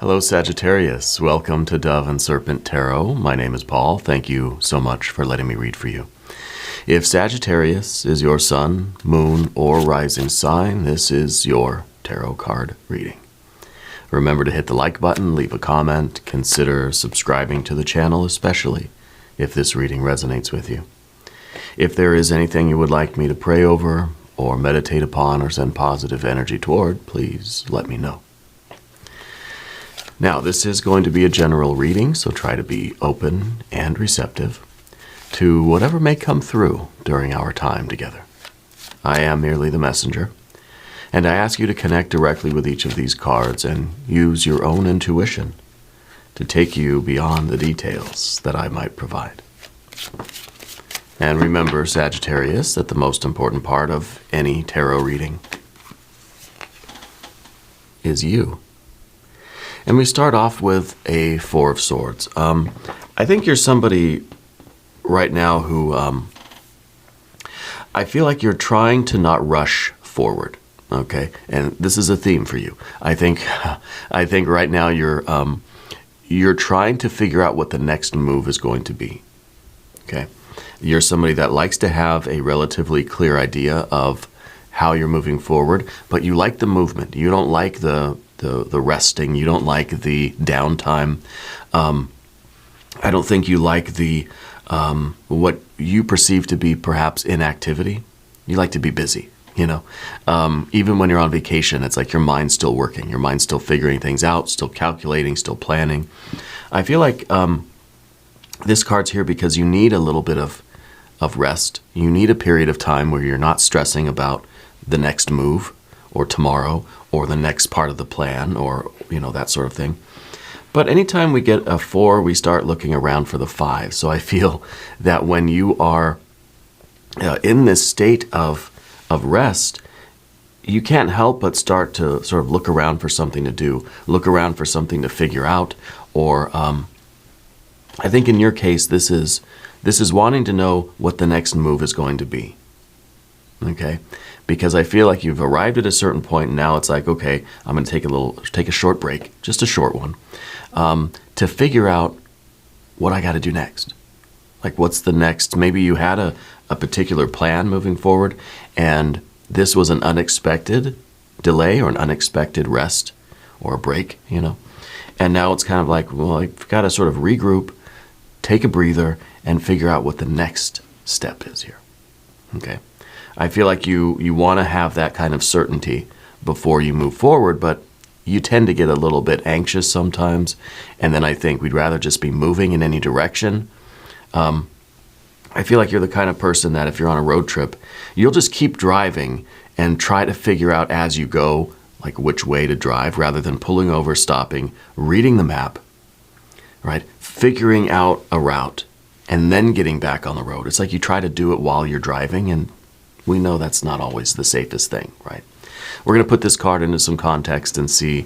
Hello, Sagittarius. Welcome to Dove and Serpent Tarot. My name is Paul. Thank you so much for letting me read for you. If Sagittarius is your sun, moon, or rising sign, this is your tarot card reading. Remember to hit the like button, leave a comment, consider subscribing to the channel, especially if this reading resonates with you. If there is anything you would like me to pray over or meditate upon or send positive energy toward, please let me know. Now, this is going to be a general reading, so try to be open and receptive to whatever may come through during our time together. I am merely the messenger, and I ask you to connect directly with each of these cards and use your own intuition to take you beyond the details that I might provide. And remember, Sagittarius, that the most important part of any tarot reading is you. And we start off with a Four of Swords. I think you're somebody right now who I feel like you're trying to not rush forward. Okay, and this is a theme for you. I think right now you're trying to figure out what the next move is going to be. Okay, you're somebody that likes to have a relatively clear idea of how you're moving forward, but you like the movement. You don't like the resting. You don't like the downtime. I don't think you like the what you perceive to be perhaps inactivity. You like to be busy, you know. Even when you're on vacation, it's like your mind's still working. Your mind's still figuring things out, still calculating, still planning. I feel like this card's here because you need a little bit of rest. You need a period of time where you're not stressing about the next move or tomorrow or the next part of the plan or, you know, that sort of thing. But anytime we get a 4, we start looking around for the 5. So I feel that when you are in this state of rest, you can't help but start to sort of look around for something to do, look around for something to figure out, or I think in your case, this is wanting to know what the next move is going to be. Okay, because I feel like you've arrived at a certain point, and now it's like, okay, I'm going to take a short break, just a short one, to figure out what I got to do next. Like, what's the next? Maybe you had a particular plan moving forward, and this was an unexpected delay or an unexpected rest or a break, you know. And now it's kind of like, well, I've got to sort of regroup, take a breather, and figure out what the next step is here. Okay. I feel like you want to have that kind of certainty before you move forward, but you tend to get a little bit anxious sometimes, and then I think we'd rather just be moving in any direction. I feel like you're the kind of person that if you're on a road trip, you'll just keep driving and try to figure out as you go, like which way to drive, rather than pulling over, stopping, reading the map, right? Figuring out a route, and then getting back on the road. It's like you try to do it while you're driving, and we know that's not always the safest thing, right? We're going to put this card into some context and see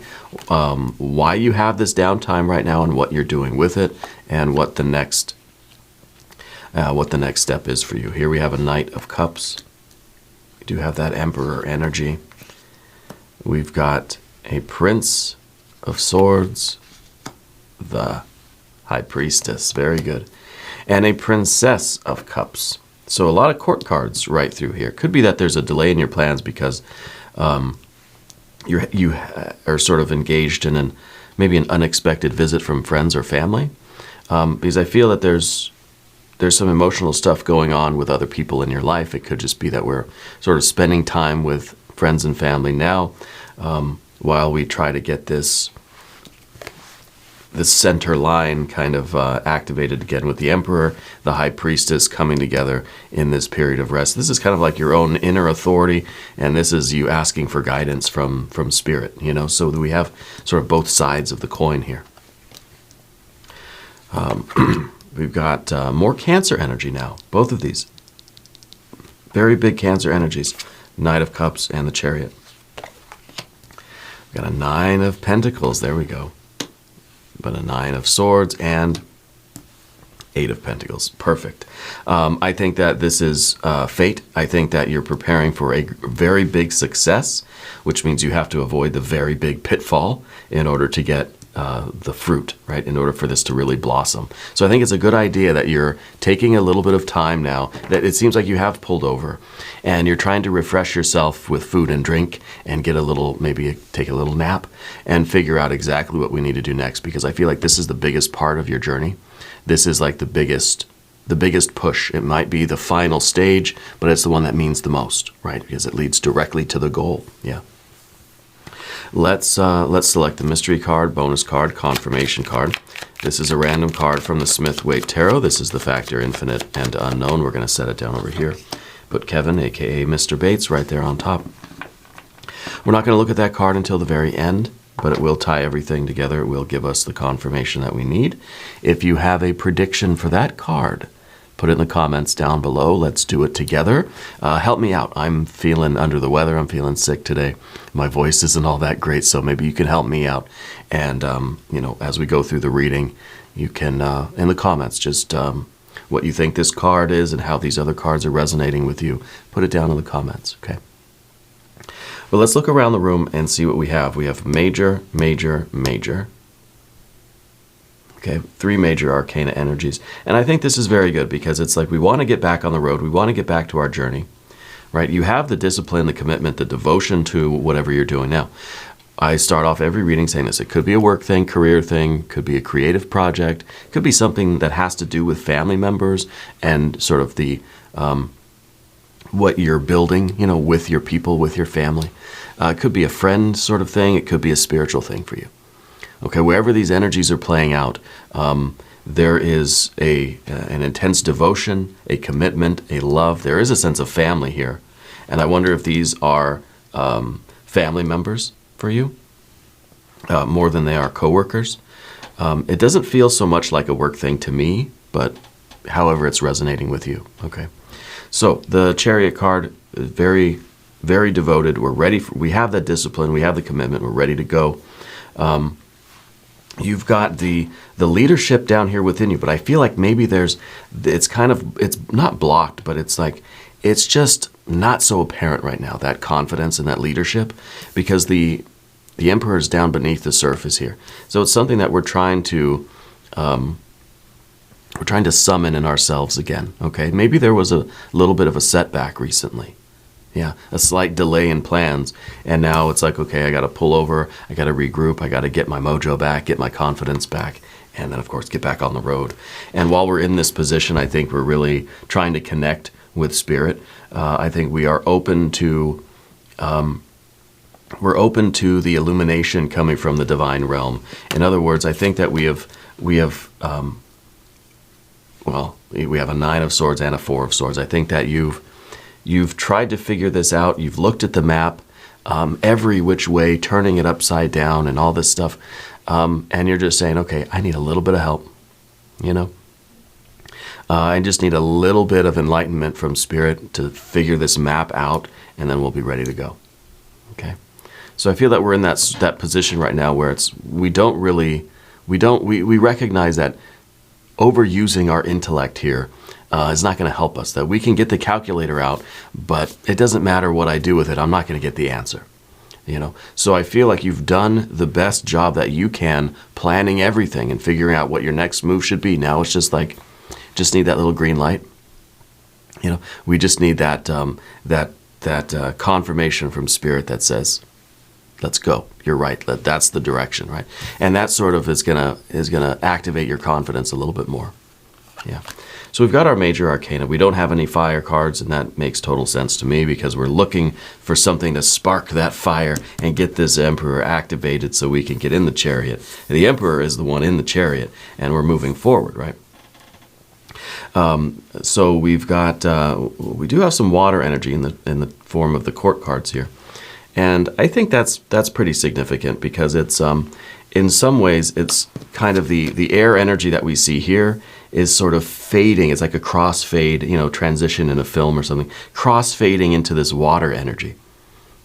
why you have this downtime right now and what you're doing with it and what the next step is for you. Here we have a Knight of Cups. We do have that Emperor energy. We've got a Prince of Swords, the High Priestess, very good, and a Princess of Cups. So a lot of court cards right through here. Could be that there's a delay in your plans because you are sort of engaged in maybe an unexpected visit from friends or family. Because I feel that there's some emotional stuff going on with other people in your life. It could just be that we're sort of spending time with friends and family now while we try to get this center line kind of activated again with the Emperor, the High Priestess coming together in this period of rest. This is kind of like your own inner authority, and this is you asking for guidance from Spirit, you know, so we have sort of both sides of the coin here. We've got more Cancer energy now, both of these. Very big Cancer energies, Knight of Cups and the Chariot. We've got a 9 of Pentacles, there we go. But a 9 of Swords and 8 of Pentacles. Perfect. I think that this is fate. I think that you're preparing for a very big success, which means you have to avoid the very big pitfall in order to get the fruit, right, in order for this to really blossom. So I think it's a good idea that you're taking a little bit of time now, that it seems like you have pulled over, and you're trying to refresh yourself with food and drink and get a little, maybe take a little nap and figure out exactly what we need to do next, because I feel like this is the biggest part of your journey. This is like the biggest push. It might be the final stage, but it's the one that means the most, right? Because it leads directly to the goal. Yeah. Let's select the mystery card, bonus card, confirmation card. This is a random card from the Smith-Waite Tarot. This is the factor infinite and unknown. We're going to set it down over here. Put Kevin, aka Mr. Bates, right there on top. We're not going to look at that card until the very end, but it will tie everything together. It will give us the confirmation that we need. If you have a prediction for that card, put it in the comments down below. Let's do it together. Help me out. I'm feeling under the weather. I'm feeling sick today. My voice isn't all that great, so maybe you can help me out. And, as we go through the reading, you can, in the comments, just what you think this card is and how these other cards are resonating with you. Put it down in the comments, okay? But let's look around the room and see what we have. We have major, major, major. Okay, 3 major arcana energies. And I think this is very good because it's like we want to get back on the road. We want to get back to our journey, right? You have the discipline, the commitment, the devotion to whatever you're doing now. I start off every reading saying this. It could be a work thing, career thing, could be a creative project, could be something that has to do with family members and sort of the what you're building, with your people, with your family. It could be a friend sort of thing. It could be a spiritual thing for you. Okay, wherever these energies are playing out, there is an intense devotion, a commitment, a love. There is a sense of family here. And I wonder if these are family members for you, more than they are coworkers. It doesn't feel so much like a work thing to me, but however it's resonating with you. Okay, so the Chariot card is very, very devoted. We're ready. We have that discipline. We have the commitment. We're ready to go. You've got the leadership down here within you, but I feel like maybe it's not blocked, but it's like, it's just not so apparent right now, that confidence and that leadership, because the Emperor is down beneath the surface here. So it's something that we're trying to summon in ourselves again, okay? Maybe there was a little bit of a setback recently. Yeah, a slight delay in plans. And now it's like, okay, I got to pull over. I got to regroup. I got to get my mojo back, get my confidence back, and then, of course, get back on the road. And while we're in this position, I think we're really trying to connect with Spirit. I think we are open to the illumination coming from the divine realm. In other words, I think that we have a 9 of swords and a 4 of swords. I think that You've tried to figure this out. You've looked at the map, every which way, turning it upside down and all this stuff. And you're just saying, okay, I need a little bit of help, I just need a little bit of enlightenment from Spirit to figure this map out, and then we'll be ready to go. Okay? So I feel that we're in that position right now where we recognize that overusing our intellect here is not going to help us. That we can get the calculator out, but it doesn't matter what I do with it. I'm not going to get the answer. So I feel like you've done the best job that you can planning everything and figuring out what your next move should be. Now it's just like, just need that little green light. We just need that confirmation from Spirit that says, let's go. You're right. That's the direction, right? And that sort of is gonna activate your confidence a little bit more. Yeah. So we've got our major arcana. We don't have any fire cards, and that makes total sense to me because we're looking for something to spark that fire and get this Emperor activated so we can get in the chariot. The Emperor is the one in the chariot, and we're moving forward, right? So we've got, we do have some water energy in the form of the court cards here. And I think that's pretty significant because it's, in some ways, it's kind of the air energy that we see here is sort of fading. It's like a crossfade, transition in a film or something, crossfading into this water energy.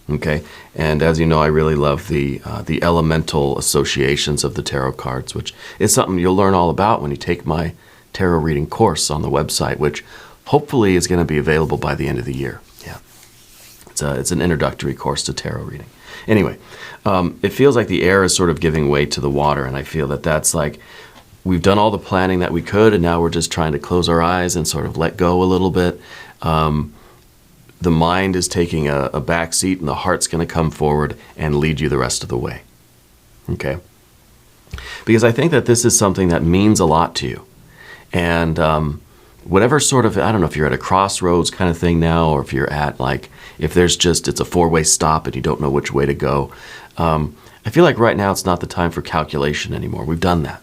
Okay, and as you know, I really love the elemental associations of the tarot cards, which is something you'll learn all about when you take my tarot reading course on the website, which hopefully is going to be available by the end of the year. Yeah, it's an introductory course to tarot reading. Anyway, it feels like the air is sort of giving way to the water, and I feel that that's like we've done all the planning that we could, and now we're just trying to close our eyes and sort of let go a little bit. The mind is taking a back seat, and the heart's going to come forward and lead you the rest of the way. Okay? Because I think that this is something that means a lot to you. And whatever sort of, I don't know if you're at a crossroads kind of thing now, or if you're at like, if there's just, it's a four-way stop and you don't know which way to go. I feel like right now it's not the time for calculation anymore. We've done that.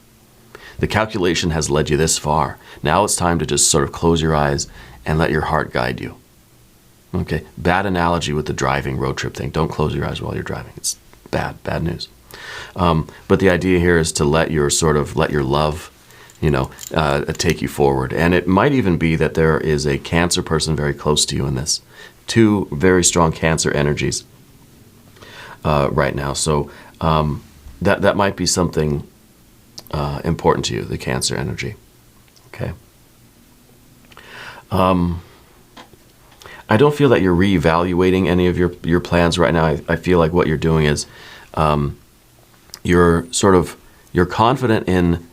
The calculation has led you this far. Now it's time to just sort of close your eyes and let your heart guide you. Okay, bad analogy with the driving road trip thing. Don't close your eyes while you're driving. It's bad news. But the idea here is to let your love, take you forward. And it might even be that there is a Cancer person very close to you in this. Two very strong Cancer energies right now. So that might be something important to you, the Cancer energy. Okay. I don't feel that you're reevaluating any of your plans right now. I feel like what you're doing is you're confident in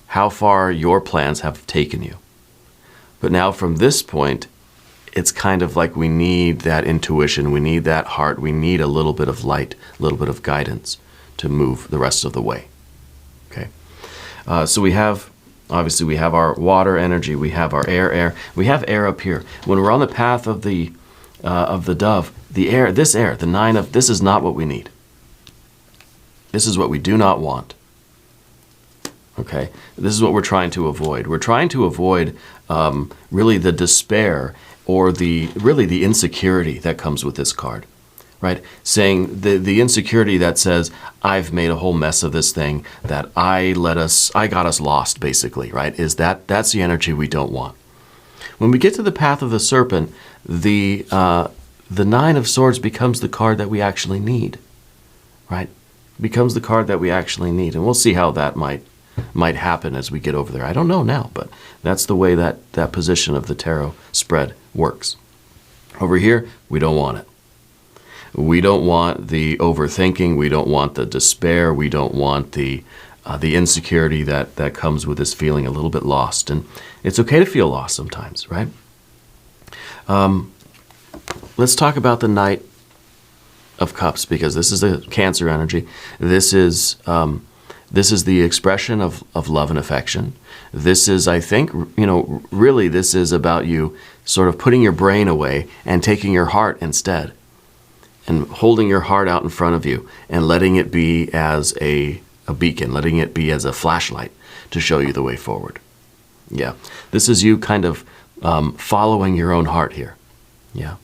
how far your plans have taken you. But now from this point, it's kind of like we need that intuition, we need that heart, we need a little bit of light, a little bit of guidance to move the rest of the way. Okay. So we have our water energy, we have our air, we have air up here. When we're on the path of the dove, the nine of, this is not what we need. This is what we do not want. Okay, this is what we're trying to avoid. We're trying to avoid really the despair or the insecurity that comes with this card. Right? Saying the insecurity that says, I've made a whole mess of this thing, that I got us lost, basically, right? That's the energy we don't want. When we get to the path of the serpent, the Nine of Swords becomes the card that we actually need. Right? Becomes the card that we actually need. And we'll see how that might happen as we get over there. I don't know now, but that's the way that position of the tarot spread works. Over here, we don't want it. We don't want the overthinking. We don't want the despair. We don't want the insecurity that comes with this feeling a little bit lost. And it's okay to feel lost sometimes, right? Let's talk about the Knight of Cups, because this is a Cancer energy. This is the expression of love and affection. This is, I think, really this is about you sort of putting your brain away and taking your heart instead. And holding your heart out in front of you and letting it be as a beacon, letting it be as a flashlight to show you the way forward. Yeah, this is you kind of following your own heart here. Yeah.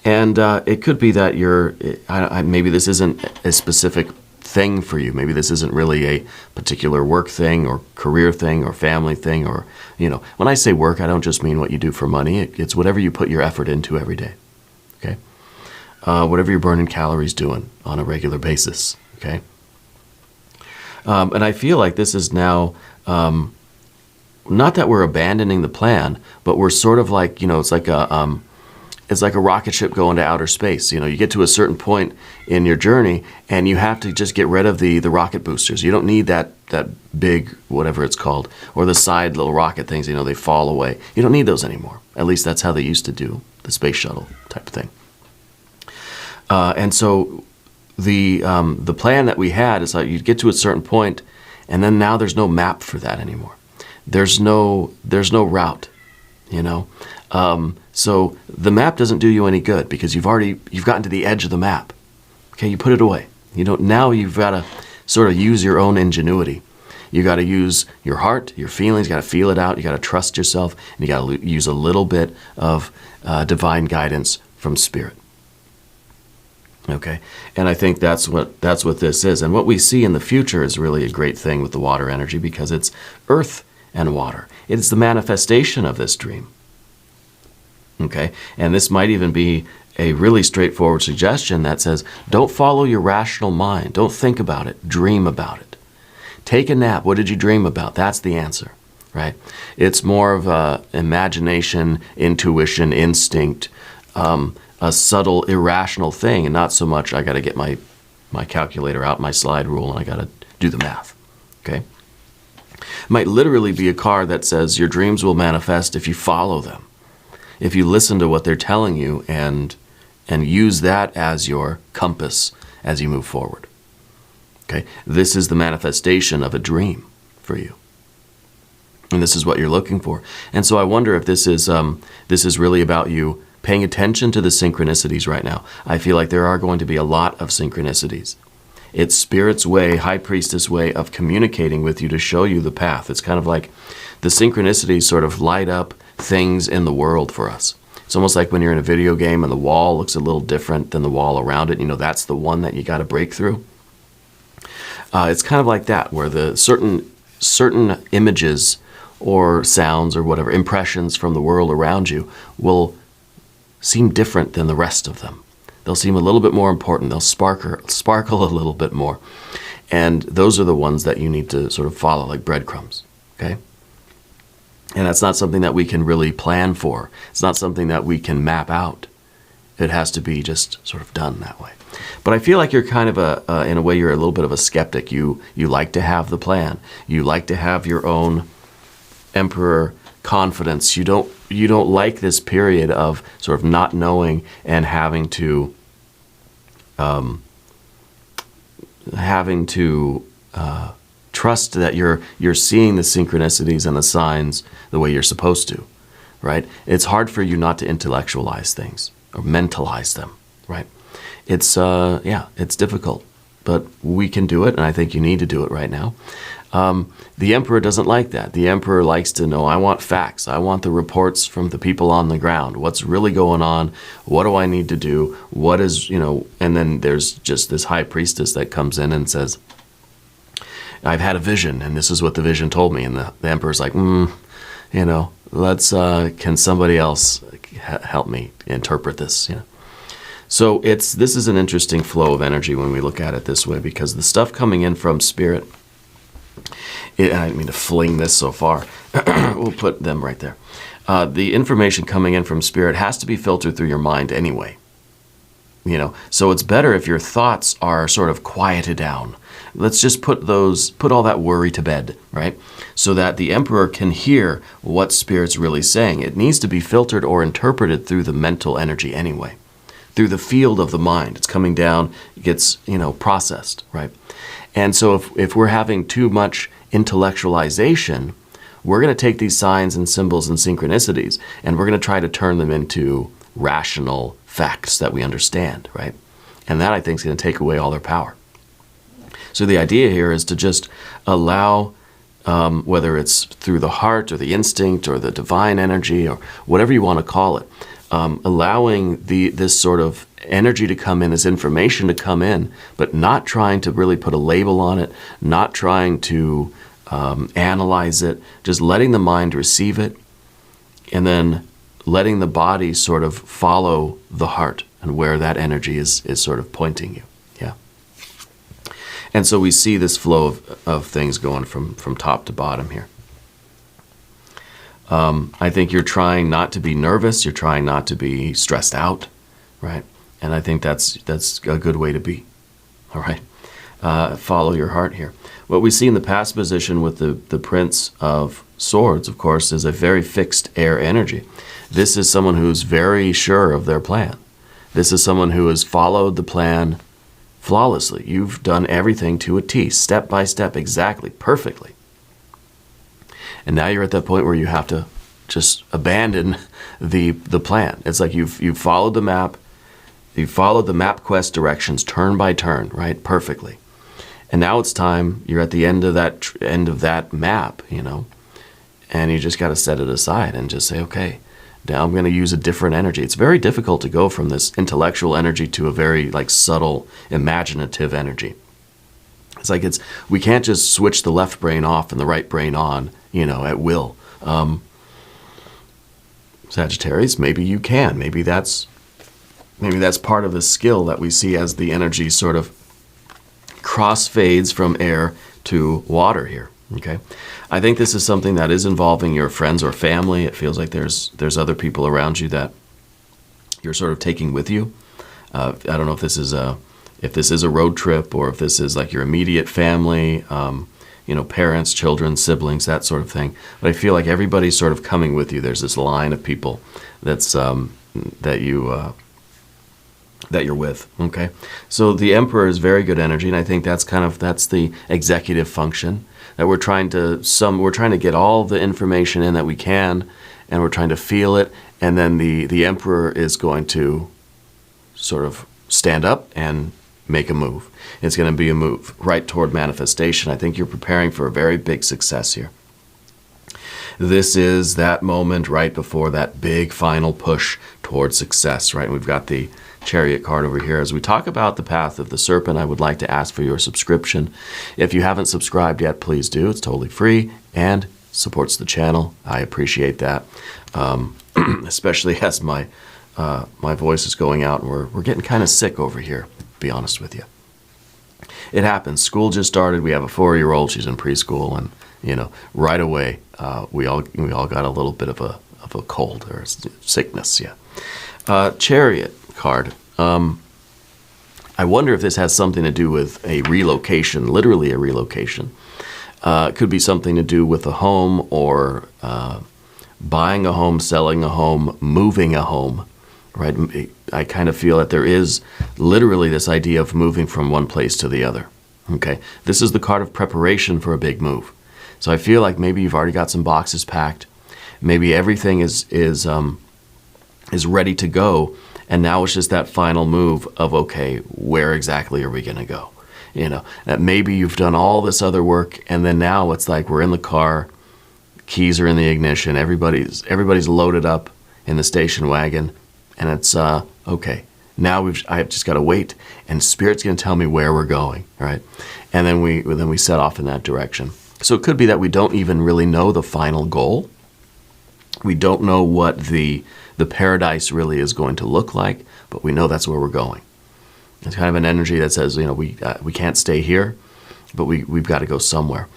And it could be that maybe this isn't a specific thing for you. Maybe this isn't really a particular work thing or career thing or family thing, or, when I say work, I don't just mean what you do for money. It's whatever you put your effort into every day. Okay. Whatever you're burning calories doing on a regular basis, okay? And I feel like this is now, not that we're abandoning the plan, but we're sort of like, it's like a rocket ship going to outer space. You get to a certain point in your journey, and you have to just get rid of the rocket boosters. You don't need that big, whatever it's called, or the side little rocket things, they fall away. You don't need those anymore. At least that's how they used to do the space shuttle type of thing. And so the plan that we had is like you get to a certain point, and then now there's no map for that anymore. There's no route, So the map doesn't do you any good because you've gotten to the edge of the map. Okay, you put it away. Now you've got to sort of use your own ingenuity. You got to use your heart, your feelings. You got to feel it out. You got to trust yourself, and you got to use a little bit of divine guidance from Spirit. Okay, and I think that's what this is. And what we see in the future is really a great thing with the water energy, because it's earth and water. It's the manifestation of this dream. Okay, and this might even be a really straightforward suggestion that says, don't follow your rational mind. Don't think about it. Dream about it. Take a nap. What did you dream about? That's the answer, right? It's more of a imagination, intuition, instinct, a subtle, irrational thing, and not so much I got to get my calculator out, my slide rule, and I got to do the math. Okay? It might literally be a card that says your dreams will manifest if you follow them, if you listen to what they're telling you and use that as your compass as you move forward. Okay? This is the manifestation of a dream for you. And this is what you're looking for. And so I wonder if this is really about you paying attention to the synchronicities right now. I feel like there are going to be a lot of synchronicities. It's Spirit's way, High Priestess way of communicating with you to show you the path. It's kind of like the synchronicities sort of light up things in the world for us. It's almost like when you're in a video game and the wall looks a little different than the wall around it. You know, that's the one that you got to break through. It's kind of like that, where the certain images or sounds or whatever, impressions from the world around you will seem different than the rest of them. They'll seem a little bit more important. They'll sparkle a little bit more. And those are the ones that you need to sort of follow like breadcrumbs, okay? And that's not something that we can really plan for. It's not something that we can map out. It has to be just sort of done that way. But I feel like you're kind of in a way, you're a little bit of a skeptic. You like to have the plan. You like to have your own emperor confidence. You don't like this period of sort of not knowing and having to trust that you're seeing the synchronicities and the signs the way you're supposed to, right? It's hard for you not to intellectualize things or mentalize them, right? It's it's difficult, but we can do it, and I think you need to do it right now. The emperor doesn't like that. The emperor likes to know, I want facts. I want the reports from the people on the ground. What's really going on? What do I need to do? What is, and then there's just this high priestess that comes in and says, I've had a vision, and this is what the vision told me. And the emperor's like, let's, can somebody else help me interpret this, So this is an interesting flow of energy when we look at it this way, because the stuff coming in from Spirit, I didn't mean to fling this so far. We'll put them right there. The information coming in from Spirit has to be filtered through your mind anyway. So it's better if your thoughts are sort of quieted down. Let's just put all that worry to bed, right? So that the emperor can hear what Spirit's really saying. It needs to be filtered or interpreted through the mental energy anyway, through the field of the mind. It's coming down, it gets, processed, right? And so if we're having too much intellectualization, we're going to take these signs and symbols and synchronicities, and we're going to try to turn them into rational facts that we understand, right? And that, I think, is going to take away all their power. So the idea here is to just allow, whether it's through the heart or the instinct or the divine energy or whatever you want to call it, allowing this sort of energy to come in, this information to come in, but not trying to really put a label on it, not trying to analyze it, just letting the mind receive it, and then letting the body sort of follow the heart and where that energy is sort of pointing you. Yeah. And so we see this flow of things going from top to bottom here. I think you're trying not to be nervous. You're trying not to be stressed out, right? And I think that's a good way to be, all right? Follow your heart here. What we see in the past position with the Prince of Swords, of course, is a very fixed air energy. This is someone who's very sure of their plan. This is someone who has followed the plan flawlessly. You've done everything to a T, step by step, exactly, perfectly. And now you're at that point where you have to just abandon the plan. It's like you've followed the map. You've followed the MapQuest directions turn by turn, right? Perfectly. And now it's time, you're at the end of that map, and you just got to set it aside and just say, okay, now I'm going to use a different energy. It's very difficult to go from this intellectual energy to a very subtle, imaginative energy. It's like we can't just switch the left brain off and the right brain on, at will. Sagittarius, maybe you can. Maybe that's part of the skill that we see as the energy sort of crossfades from air to water here. Okay, I think this is something that is involving your friends or family. It feels like there's other people around you that you're sort of taking with you. I don't know if this is a road trip, or if this is like your immediate family, parents, children, siblings, that sort of thing. But I feel like everybody's sort of coming with you. There's this line of people that's that you're with. Okay, so the Emperor is very good energy, and I think that's the executive function, that we're trying to get all the information in that we can, and we're trying to feel it, and then the Emperor is going to sort of stand up and make a move. It's going to be a move right toward manifestation. I think you're preparing for a very big success here. This is that moment right before that big final push towards success, right? We've got the Chariot card over here. As we talk about the path of the serpent, I would like to ask for your subscription. If you haven't subscribed yet, please do. It's totally free and supports the channel. I appreciate that, especially as my voice is going out, and we're getting kind of sick over here, to be honest with you. It happens. School just started. We have a 4-year-old. She's in preschool, and right away we all got a little bit of a cold or sickness. Yeah. Chariot card. I wonder if this has something to do with a relocation, literally a relocation. It could be something to do with a home, or buying a home, selling a home, moving a home, right? I kind of feel that there is literally this idea of moving from one place to the other. Okay, this is the card of preparation for a big move. So I feel like maybe you've already got some boxes packed. Maybe everything is ready to go, and now it's just that final move of, okay, where exactly are we going to go? That maybe you've done all this other work, and then now it's like we're in the car, keys are in the ignition, everybody's loaded up in the station wagon, and it's okay. Now I've just got to wait, and Spirit's going to tell me where we're going, right? And then we set off in that direction. So it could be that we don't even really know the final goal. We don't know what the paradise really is going to look like, but we know that's where we're going. It's kind of an energy that says, we can't stay here, but we've got to go somewhere.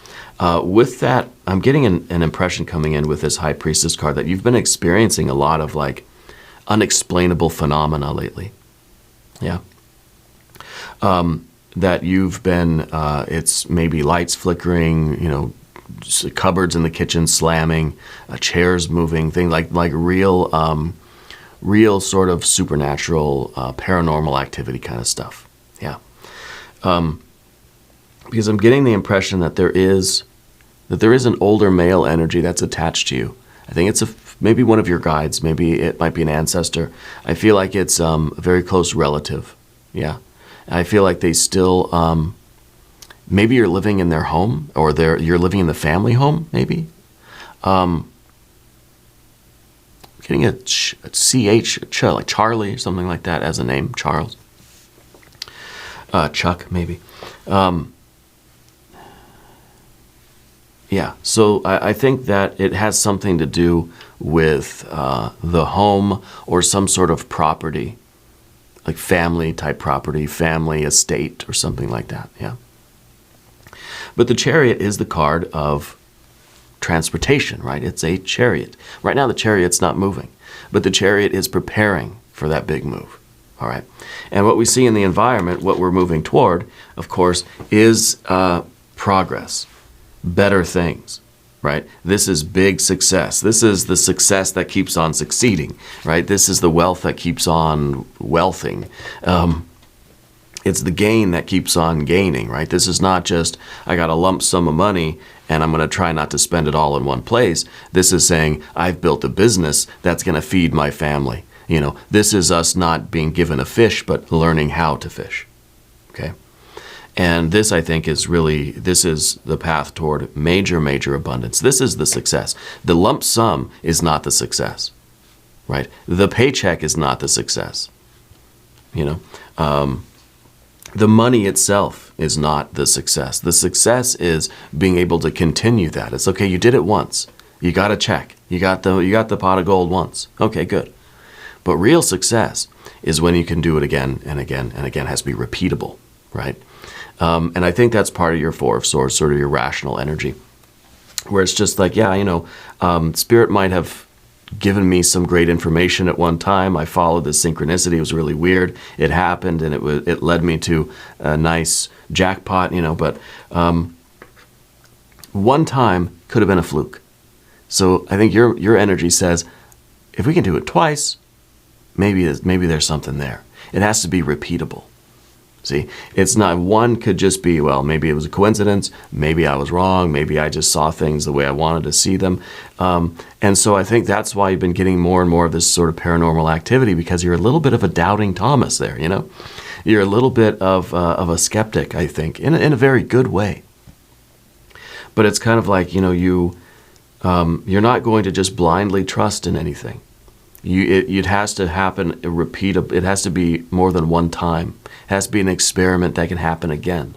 With that, I'm getting an impression coming in with this High Priestess card that you've been experiencing a lot of like unexplainable phenomena lately. Yeah. That you've been, it's maybe lights flickering, cupboards in the kitchen slamming, chairs moving, things like real sort of supernatural, paranormal activity kind of stuff. Yeah. Because I'm getting the impression that there is an older male energy that's attached to you. I think it's maybe one of your guides. Maybe it might be an ancestor. I feel like it's a very close relative. Yeah. I feel like they still, maybe you're living in their home, or you're living in the family home, maybe. Getting a CH, like Charlie or something like that as a name, Charles. Chuck, maybe. Yeah, so I think that it has something to do with the home or some sort of property, like family type property, family estate or something like that, yeah. But the Chariot is the card of transportation, right? It's a chariot. Right now the Chariot's not moving, but the Chariot is preparing for that big move, all right? And what we see in the environment, what we're moving toward, of course, is progress, better things, right? This is big success. This is the success that keeps on succeeding, right? This is the wealth that keeps on wealthing. It's the gain that keeps on gaining, right? This is not just, I got a lump sum of money and I'm going to try not to spend it all in one place. This is saying, I've built a business that's going to feed my family. This is us not being given a fish, but learning how to fish, okay? And this, I think, this is the path toward major, major abundance. This is the success. The lump sum is not the success, right? The paycheck is not the success, The money itself is not the success. The success is being able to continue that. It's okay, you did it once. You got a check. You got the pot of gold once. Okay, good. But real success is when you can do it again and again and again. It has to be repeatable, right? And I think that's part of your Four of Swords, sort of your rational energy, where it's just like, Spirit might have given me some great information at one time. I followed the synchronicity. It was really weird. It happened, and it led me to a nice jackpot, but one time could have been a fluke. So I think your energy says, if we can do it twice, maybe there's something there. It has to be repeatable. See, it's not, one could just be, well, maybe it was a coincidence, maybe I was wrong, maybe I just saw things the way I wanted to see them. And so I think that's why you've been getting more and more of this sort of paranormal activity, because you're a little bit of a doubting Thomas there, You're a little bit of a skeptic, I think, in a very good way. But it's kind of like, you're not going to just blindly trust in anything. It has to happen repeatable. It has to be more than one time. It has to be an experiment that can happen again.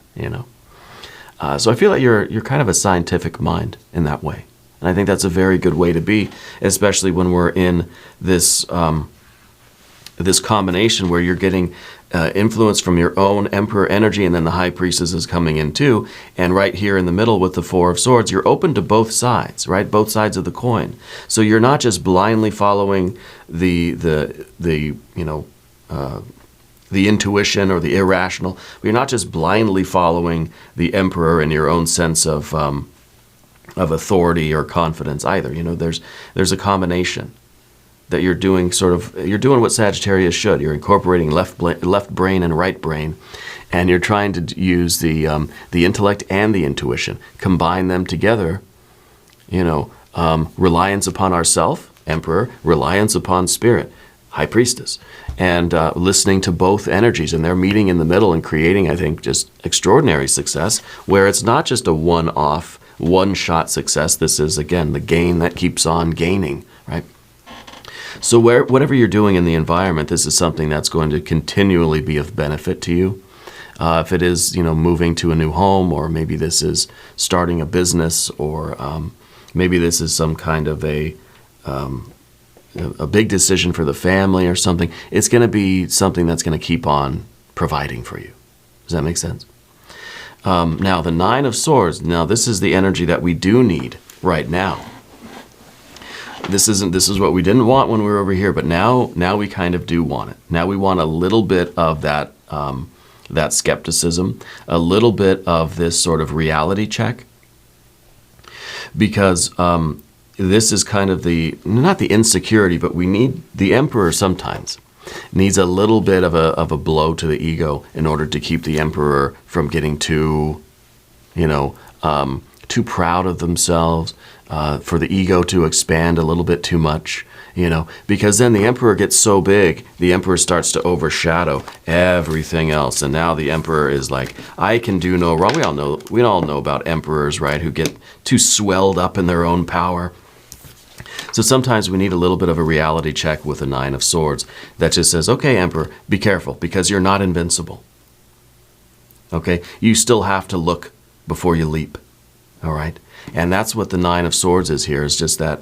So I feel like you're kind of a scientific mind in that way, and I think that's a very good way to be, especially when we're in this this combination where you're getting influence from your own emperor energy, and then the high priestess is coming in too. And right here in the middle with the Four of Swords, you're open to both sides, right? Both sides of the coin. So you're not just blindly following the intuition or the irrational. You're not just blindly following the emperor in your own sense of authority or confidence either. There's a combination that you're doing what Sagittarius should. You're incorporating left brain and right brain, and you're trying to use the intellect and the intuition, combine them together. Reliance upon ourself, Emperor, reliance upon Spirit, High Priestess, and listening to both energies, and they're meeting in the middle and creating, I think, just extraordinary success, where it's not just a one-off, one-shot success. This is, again, the gain that keeps on gaining, right? So whatever you're doing in the environment, this is something that's going to continually be of benefit to you. If it is, moving to a new home, or maybe this is starting a business, or maybe this is some kind of a big decision for the family or something, it's going to be something that's going to keep on providing for you. Does that make sense? Now, the Nine of Swords. Now, this is the energy that we do need right now. This is what we didn't want when we were over here, but now we kind of do want it. Now we want a little bit of that that skepticism, a little bit of this sort of reality check, because this is kind of not the insecurity, but we need the Emperor sometimes needs a little bit of a blow to the ego in order to keep the Emperor from getting too proud of themselves, for the ego to expand a little bit too much, because then the Emperor gets so big, the Emperor starts to overshadow everything else. And now the Emperor is like, I can do no wrong. We all know about emperors, right, who get too swelled up in their own power. So sometimes we need a little bit of a reality check with the Nine of Swords that just says, okay, Emperor, be careful, because you're not invincible. Okay? You still have to look before you leap. All right? And that's what the Nine of Swords is here, is just that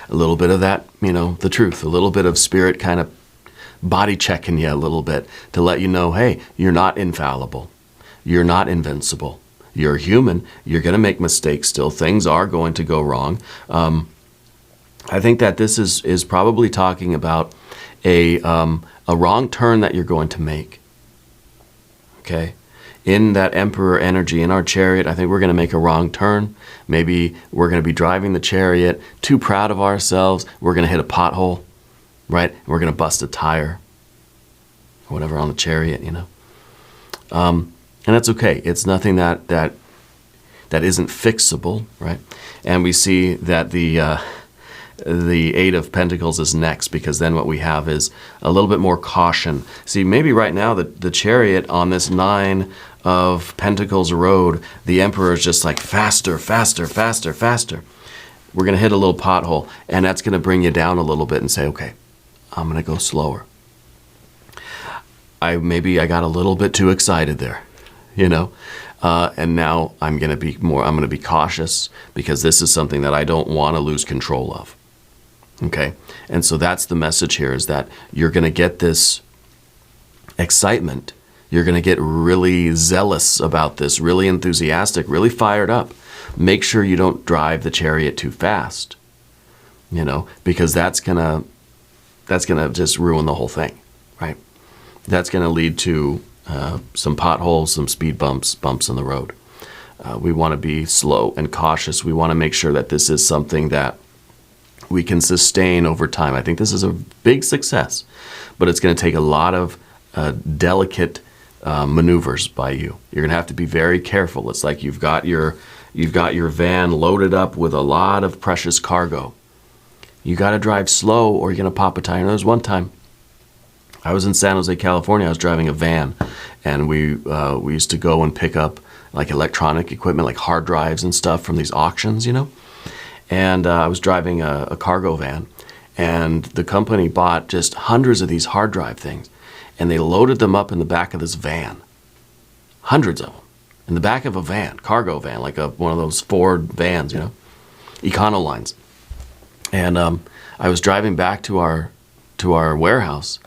a little bit of that, the truth, a little bit of Spirit kind of body checking you a little bit to let you know, hey, you're not infallible. You're not invincible. You're human. You're going to make mistakes still. Things are going to go wrong. I think that this is probably talking about a wrong turn that you're going to make. Okay? In that Emperor energy, in our chariot, I think we're going to make a wrong turn. Maybe we're going to be driving the chariot, too proud of ourselves. We're going to hit a pothole, right? We're going to bust a tire, or whatever on the chariot, And that's okay. It's nothing that isn't fixable, right? And we see that the Eight of Pentacles is next, because then what we have is a little bit more caution. See, maybe right now the chariot on this Nine of Pentacles road, the Emperor is just like faster, faster, faster, faster. We're going to hit a little pothole, and that's going to bring you down a little bit and say, okay, I'm going to go slower. Maybe I got a little bit too excited there, and now I'm going to be cautious, because this is something that I don't want to lose control of. Okay? And so that's the message here, is that you're going to get this excitement. You're going to get really zealous about this, really enthusiastic, really fired up. Make sure you don't drive the chariot too fast. because that's gonna just ruin the whole thing, right? That's gonna lead to some potholes, some speed bumps in the road. We want to be slow and cautious. We want to make sure that this is something that we can sustain over time. I think this is a big success, but it's going to take a lot of delicate maneuvers by you. You're going to have to be very careful. It's like you've got your van loaded up with a lot of precious cargo. You got to drive slow or you're going to pop a tire. And there was one time I was in San Jose, California. I was driving a van, and we used to go and pick up like electronic equipment, like hard drives and stuff from these auctions, And I was driving a cargo van, and the company bought just hundreds of these hard drive things, and they loaded them up in the back of this van. Hundreds of them. In the back of a van, cargo van, like one of those Ford vans, Econolines. And I was driving back to our warehouse,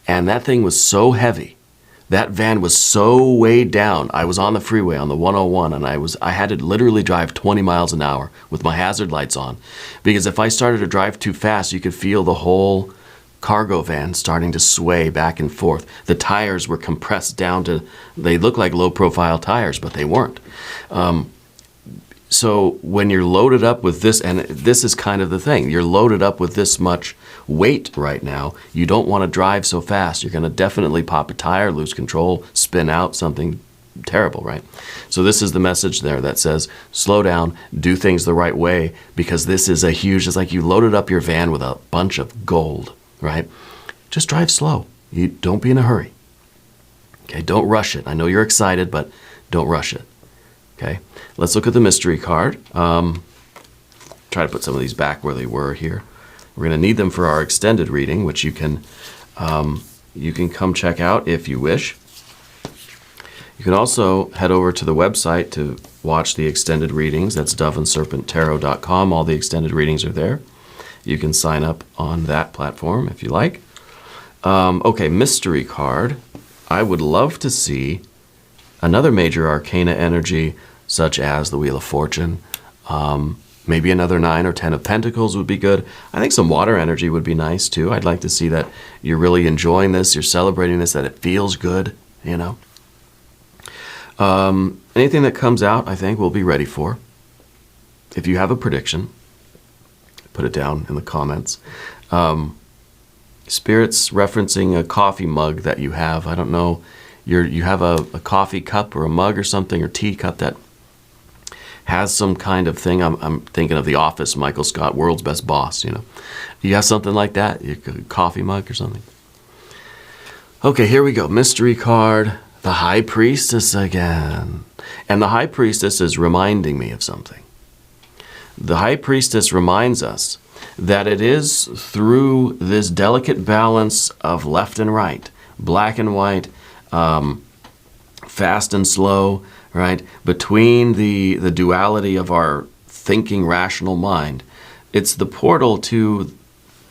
and that thing was so heavy. That van was so weighed down. I was on the freeway on the 101, and I had to literally drive 20 miles an hour with my hazard lights on, because if I started to drive too fast, you could feel the whole cargo van starting to sway back and forth. The tires were compressed down to, they looked like low-profile tires, but they weren't. So when you're loaded up with this, and this is kind of the thing, you're loaded up with this much weight right now, you don't want to drive so fast. You're going to definitely pop a tire, lose control, spin out, something terrible, right? So this is the message there that says, slow down, do things the right way, because this is it's like you loaded up your van with a bunch of gold, right? Just drive slow. You don't be in a hurry. Okay, don't rush it. I know you're excited, but don't rush it. Okay, let's look at the mystery card. Try to put some of these back where they were here. We're going to need them for our extended reading, which you can come check out if you wish. You can also head over to the website to watch the extended readings. That's doveandserpenttarot.com. All the extended readings are there. You can sign up on that platform if you like. Okay, mystery card. I would love to see another major arcana energy, such as the Wheel of Fortune. Maybe another 9 or 10 of Pentacles would be good. I think some water energy would be nice too. I'd like to see that you're really enjoying this, you're celebrating this, that it feels good, Anything that comes out, I think, we'll be ready for. If you have a prediction, put it down in the comments. Spirits referencing a coffee mug that you have. I don't know. You have a coffee cup or a mug or something, or tea cup that has some kind of thing. I'm thinking of The Office, Michael Scott, World's Best Boss, You have something like that, a coffee mug or something. Okay, here we go. Mystery card, the High Priestess again. And the High Priestess is reminding me of something. The High Priestess reminds us that it is through this delicate balance of left and right, black and white, fast and slow, right? Between the duality of our thinking rational mind, it's the portal to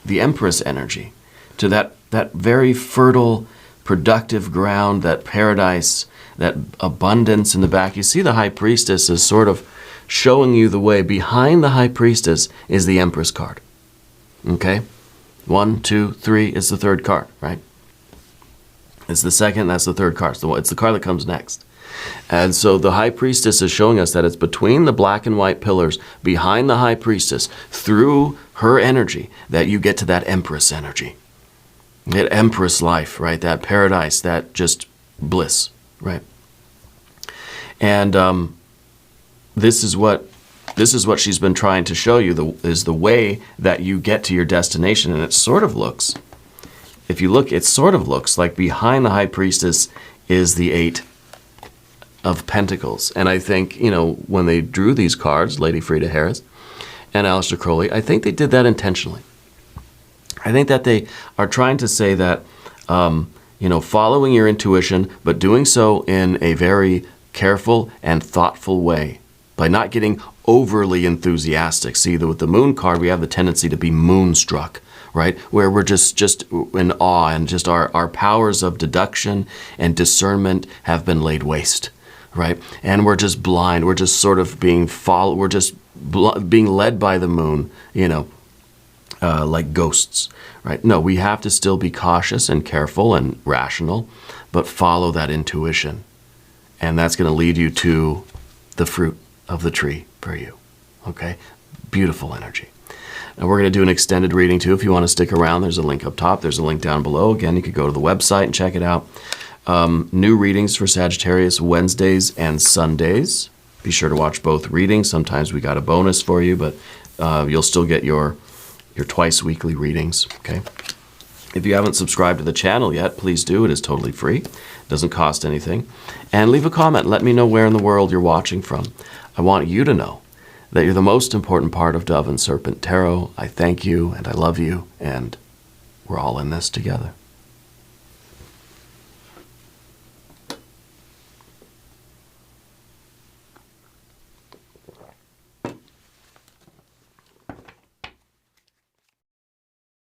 the Empress energy, to that very fertile, productive ground, that paradise, that abundance in the back. You see the High Priestess is sort of showing you the way. Behind the High Priestess is the Empress card. Okay? 1, 2, 3 is the third card, right? It's the second, that's the third card. So it's the card that comes next. And so the High Priestess is showing us that it's between the black and white pillars, behind the High Priestess, through her energy, that you get to that Empress energy. That Empress life, right? That paradise, that just bliss, right? And this is what she's been trying to show you, is the way that you get to your destination. And it sort of looks, if you look, it sort of looks like behind the High Priestess is the 8 of Pentacles. And I think, when they drew these cards, Lady Frida Harris and Aleister Crowley, I think they did that intentionally. I think that they are trying to say that, following your intuition, but doing so in a very careful and thoughtful way, by not getting overly enthusiastic. See, with the Moon card, we have the tendency to be moonstruck, right? Where we're just in awe, and just our powers of deduction and discernment have been laid waste, right? And we're just blind. We're just sort of being led by the moon, like ghosts, right? No, we have to still be cautious and careful and rational, but follow that intuition. And that's going to lead you to the fruit of the tree for you, okay? Beautiful energy. And we're going to do an extended reading too. If you want to stick around, there's a link up top. There's a link down below. Again, you could go to the website and check it out. New readings for Sagittarius Wednesdays and Sundays. Be sure to watch both readings. Sometimes we got a bonus for you, but you'll still get your twice weekly readings, okay? If you haven't subscribed to the channel yet, please do. It is totally free. It doesn't cost anything. And leave a comment. Let me know where in the world you're watching from. I want you to know that you're the most important part of Dove and Serpent Tarot. I thank you and I love you, and we're all in this together.